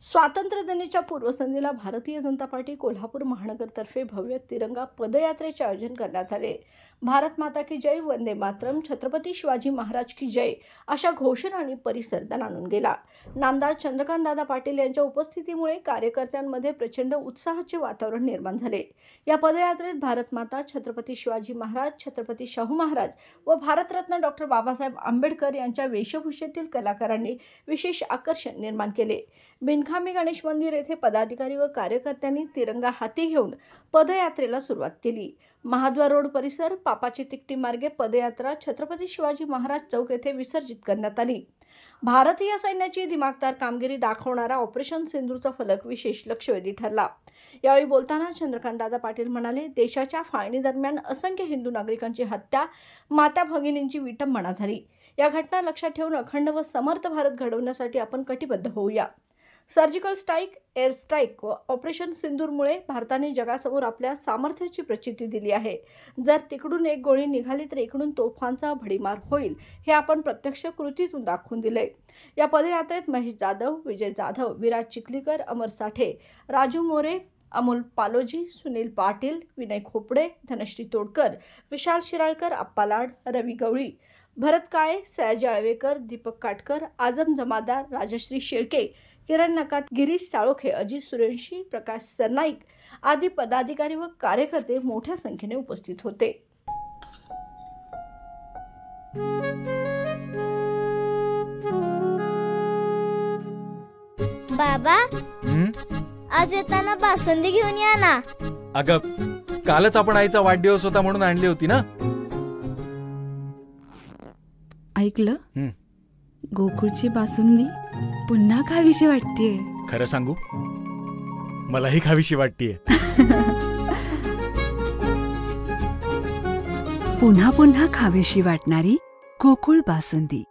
स्वातंत्र्यदिनाच्या पूर्वसंध्येला भारतीय जनता पार्टी कोल्हापूर महानगरतर्फे भव्य तिरंगा पदयात्रेचे आयोजन करण्यात आले. भारत माता की जय, वंदे मातरम, छत्रपती शिवाजी महाराज की जय अशा घोषणांनी परिसर दणाणून गेला. नामदार चंद्रकांतदादा पाटील यांच्या उपस्थितीमुळे कार्यकर्त्यांमध्ये प्रचंड उत्साहाचे वातावरण निर्माण झाले. या पदयात्रेत भारत माता, छत्रपती शिवाजी महाराज, छत्रपती शाहू महाराज व भारतरत्न डॉ. बाबासाहेब आंबेडकर यांच्या वेशभूषेतील कलाकारांनी विशेष आकर्षण निर्माण केले. बिनखामी गणेश मंदिर येथे पदाधिकारी व कार्यकर्त्यांनी तिरंगा हाती घेऊन पदयात्रेला सुरुवात केली. महाद्वार रोड परिसर, पापाची तिकटी मार्गे पदयात्रा छत्रपती शिवाजी महाराज चौक येथे विसर्जित करण्यात आली. भारतीय सैन्याची दिमागदार कामगिरी दाखवणारा ऑपरेशन सिंदूरचा फलक विशेष लक्षवेधी ठरला. यावेळी बोलताना चंद्रकांतदादा पाटील म्हणाले, देशाच्या फाळणी दरम्यान असंख्य हिंदू नागरिकांची हत्या, माता भगिनींची विटंबना झाली. या घटना लक्षात ठेवून अखंड व समर्थ भारत घडवण्यासाठी आपण कटिबद्ध होऊया. सर्जिकल स्ट्राईक, एअर स्ट्राईक व ऑपरेशन सिंदूरमुळे भारताने जगासमोर आपल्या सामर्थ्याची प्रचिती दिली आहे. जर तिकडून एक गोळी निघाली तर इकडून तोफांचा भडीमार होईल, हे आपण प्रत्यक्ष कृतीतून दाखवून दिले. या पदयात्रेत महेश जाधव, विजय जाधव, विराज चिखलीकर, अमर साठे, राजू मोरे, अमोल पालोजी, सुनील पाटील, विनय खोपडे, धनश्री तोडकर, विशाल शिराळकर, अप्पा लाड, रवी गवळी, भरत काळे, सयाजी आळवेकर, दीपक काटकर, आझम जमादार, राजश्री शेळके, किरण नकात, गिरीश साळोखे, अजित सूर्यवंशी, प्रकाश सरनाईक आदी पदाधिकारी व कार्यकर्ते मोठ्या संख्येने उपस्थित होते. बाबा, आज येताना बासुंदी घेऊन या ना. अगं, कालच आपण आईचा वाढदिवस होता म्हणून आणली होती ना. ऐकलं, गोकुळची बासुंदी पुन्हा खावीशी वाटतेय. खरं सांगू, मलाही खावीशी वाटतेय. पुन्हा पुन्हा खावीशी वाटणारी गोकुळ बासुंदी.